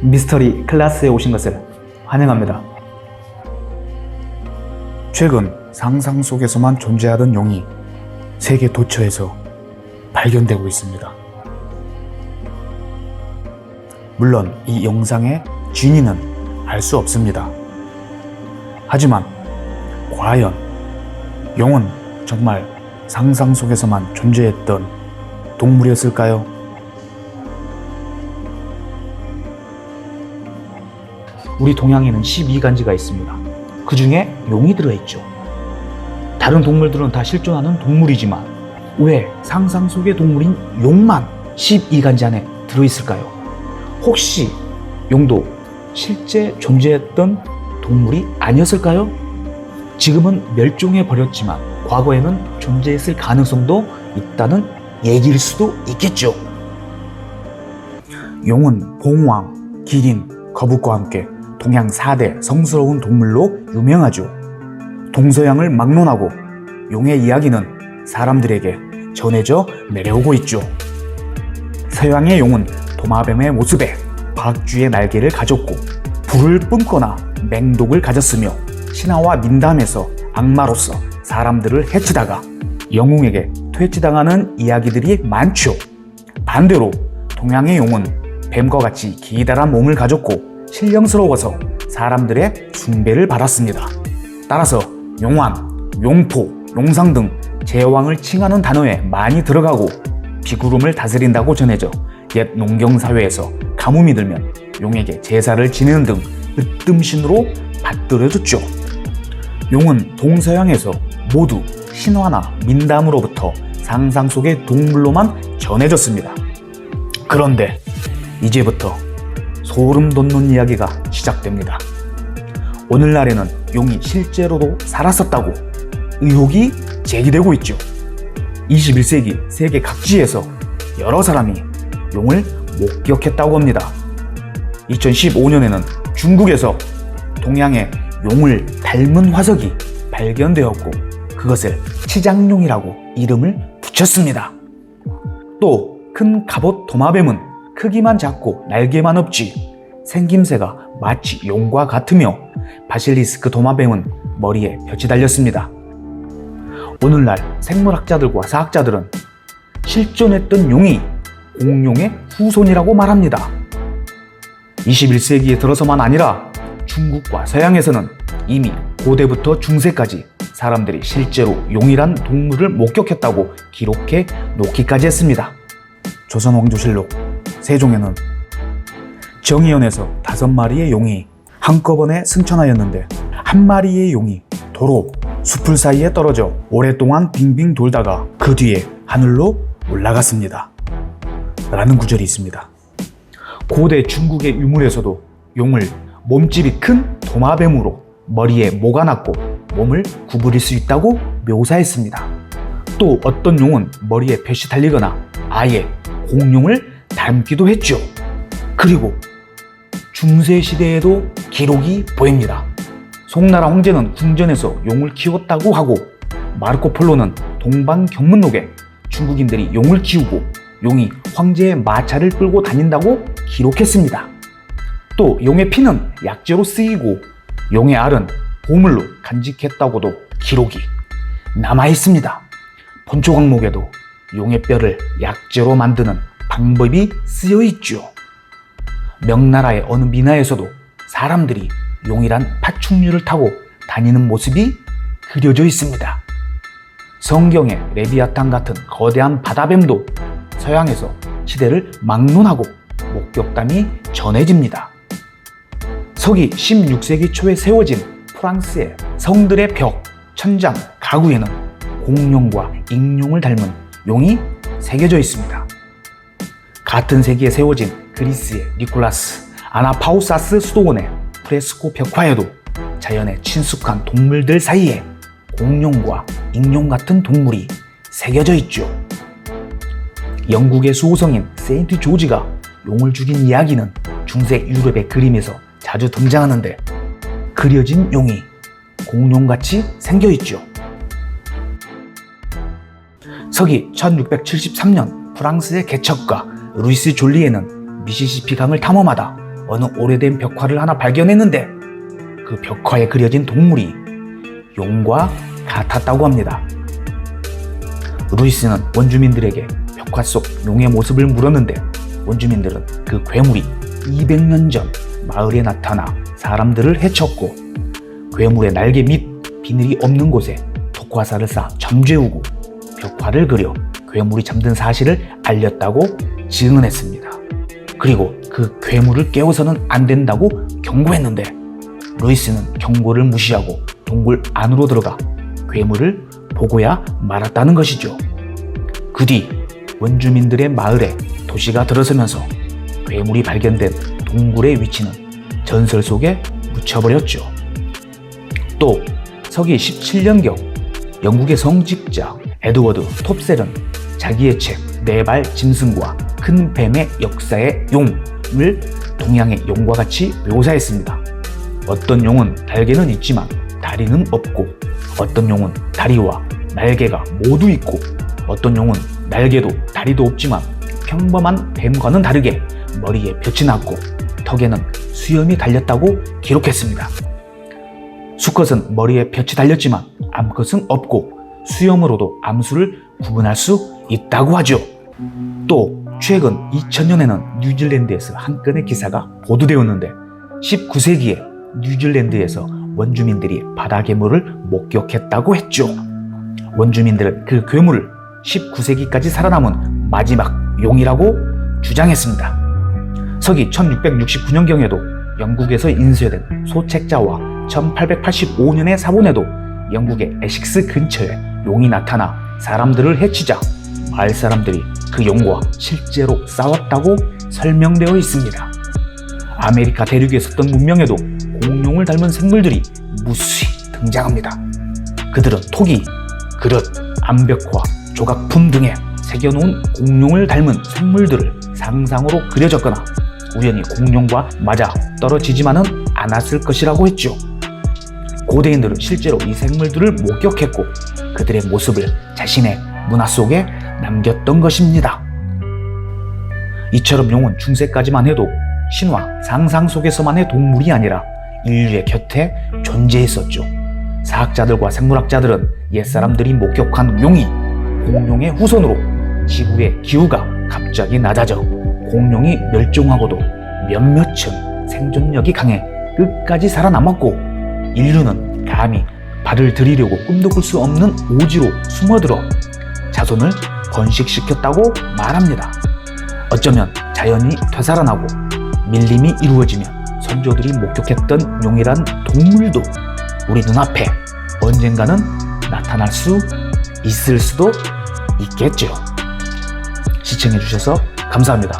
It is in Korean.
미스터리 클래스에 오신 것을 환영합니다. 최근 상상 속에서만 존재하던 용이 세계 도처에서 발견되고 있습니다. 물론 이 영상의 진위는 알 수 없습니다. 하지만 과연 용은 정말 상상 속에서만 존재했던 동물이었을까요? 우리 동양에는 12간지가 있습니다. 그 중에 용이 들어있죠. 다른 동물들은 다 실존하는 동물이지만 왜 상상 속의 동물인 용만 12간지 안에 들어있을까요? 혹시 용도 실제 존재했던 동물이 아니었을까요? 지금은 멸종해 버렸지만 과거에는 존재했을 가능성도 있다는 얘기일 수도 있겠죠. 용은 봉황, 기린, 거북과 함께 동양 4대 성스러운 동물로 유명하죠. 동서양을 막론하고 용의 이야기는 사람들에게 전해져 내려오고 있죠. 서양의 용은 도마뱀의 모습에 과학주의 날개를 가졌고 불을 뿜거나 맹독을 가졌으며 신화와 민담에서 악마로서 사람들을 해치다가 영웅에게 퇴치당하는 이야기들이 많죠. 반대로 동양의 용은 뱀과 같이 기다란 몸을 가졌고 신령스러워서 사람들의 숭배를 받았습니다. 따라서 용왕, 용포, 용상 등 제왕을 칭하는 단어에 많이 들어가고 비구름을 다스린다고 전해져 옛 농경사회에서 가뭄이 들면 용에게 제사를 지내는 등 으뜸신으로 받들어졌죠. 용은 동서양에서 모두 신화나 민담으로부터 상상 속의 동물로만 전해졌습니다. 그런데 이제부터 소름 돋는 이야기가 시작됩니다. 오늘날에는 용이 실제로도 살았었다고 의혹이 제기되고 있죠. 21세기 세계 각지에서 여러 사람이 용을 목격했다고 합니다. 2015년에는 중국에서 동양의 용을 닮은 화석이 발견되었고 그것을 치장용이라고 이름을 붙였습니다. 또 큰 갑옷 도마뱀은 크기만 작고 날개만 없지 생김새가 마치 용과 같으며 바실리스크 도마뱀은 머리에 볕이 달렸습니다. 오늘날 생물학자들과 사학자들은 실존했던 용이 공룡의 후손이라고 말합니다. 21세기에 들어서만 아니라 중국과 서양에서는 이미 고대부터 중세까지 사람들이 실제로 용이란 동물을 목격했다고 기록해 놓기까지 했습니다. 조선왕조실록 세종에는 정의연에서 5마리의 용이 한꺼번에 승천하였는데 한 마리의 용이 도로 숲풀 사이에 떨어져 오랫동안 빙빙 돌다가 그 뒤에 하늘로 올라갔습니다. 라는 구절이 있습니다. 고대 중국의 유물에서도 용을 몸집이 큰 도마뱀으로 머리에 모가 났고 몸을 구부릴 수 있다고 묘사했습니다. 또 어떤 용은 머리에 볕이 달리거나 아예 공룡을 닮기도 했죠. 그리고 중세시대에도 기록이 보입니다. 송나라 황제는 궁전에서 용을 키웠다고 하고 마르코 폴로는 동방견문록에 중국인들이 용을 키우고 용이 황제의 마차를 끌고 다닌다고 기록했습니다. 또 용의 피는 약재로 쓰이고 용의 알은 보물로 간직했다고도 기록이 남아있습니다. 본초 강목에도 용의 뼈를 약재로 만드는 방법이 쓰여있죠. 명나라의 어느 민화에서도 사람들이 용이란 파충류를 타고 다니는 모습이 그려져 있습니다. 성경의 레비아탄 같은 거대한 바다뱀도 서양에서 시대를 막론하고 목격담이 전해집니다. 서기 16세기 초에 세워진 프랑스의 성들의 벽, 천장, 가구에는 공룡과 익룡을 닮은 용이 새겨져 있습니다. 같은 세기에 세워진 그리스의 니콜라스 아나파우사스 수도원의 프레스코 벽화에도 자연에 친숙한 동물들 사이에 공룡과 익룡 같은 동물이 새겨져 있죠. 영국의 수호성인 세인트 조지가 용을 죽인 이야기는 중세 유럽의 그림에서 자주 등장하는데 그려진 용이 공룡같이 생겨있죠. 서기 1673년 프랑스의 개척가 루이스 졸리에는 미시시피 강을 탐험하다 어느 오래된 벽화를 하나 발견했는데 그 벽화에 그려진 동물이 용과 같았다고 합니다. 루이스는 원주민들에게 벽화 속 용의 모습을 물었는데 원주민들은 그 괴물이 200년 전 마을에 나타나 사람들을 해쳤고 괴물의 날개 및 비늘이 없는 곳에 독화살을 쏴 잠재우고 벽화를 그려 괴물이 잠든 사실을 알렸다고 증언했습니다. 그리고 그 괴물을 깨워서는 안 된다고 경고했는데 루이스는 경고를 무시하고 동굴 안으로 들어가 괴물을 보고야 말았다는 것이죠. 그 뒤 원주민들의 마을에 도시가 들어서면서 괴물이 발견된 동굴의 위치는 전설 속에 묻혀버렸죠. 또 서기 17년경 영국의 성직자 에드워드 톱셀은 자기의 책 네발 짐승과 큰 뱀의 역사의 용을 동양의 용과 같이 묘사했습니다. 어떤 용은 날개는 있지만 다리는 없고 어떤 용은 다리와 날개가 모두 있고 어떤 용은 날개도 다리도 없지만 평범한 뱀과는 다르게 머리에 볕이 났고 턱에는 수염이 달렸다고 기록했습니다. 수컷은 머리에 볕이 달렸지만 암컷은 없고 수염으로도 암수를 구분할 수 있다고 하죠. 또 최근 2000년에는 뉴질랜드에서 한 건의 기사가 보도되었는데 19세기에 뉴질랜드에서 원주민들이 바다 괴물을 목격했다고 했죠. 원주민들은 그 괴물을 19세기까지 살아남은 마지막 용이라고 주장했습니다. 서기 1669년경에도 영국에서 인쇄된 소책자와 1885년의 사본에도 영국의 에식스 근처에 용이 나타나 사람들을 해치자 마을 사람들이 그 용과 실제로 싸웠다고 설명되어 있습니다. 아메리카 대륙에 있었던 문명에도 공룡을 닮은 생물들이 무수히 등장합니다. 그들은 토기, 그릇, 암벽화, 조각품 등에 새겨놓은 공룡을 닮은 생물들을 상상으로 그려졌거나 우연히 공룡과 맞아 떨어지지만은 않았을 것이라고 했죠. 고대인들은 실제로 이 생물들을 목격했고 그들의 모습을 자신의 문화 속에 남겼던 것입니다. 이처럼 용은 중세까지만 해도 신화, 상상 속에서만의 동물이 아니라 인류의 곁에 존재했었죠. 사학자들과 생물학자들은 옛사람들이 목격한 용이 공룡의 후손으로 지구의 기후가 갑자기 낮아져 공룡이 멸종하고도 몇몇은 생존력이 강해 끝까지 살아남았고 인류는 감히 발을 들이려고 꿈도 꿀 수 없는 오지로 숨어들어 자손을 번식시켰다고 말합니다. 어쩌면 자연이 되살아나고 밀림이 이루어지면 선조들이 목격했던 용이란 동물도 우리 눈앞에 언젠가는 나타날 수 있을 수도 있겠죠. 시청해주셔서 감사합니다.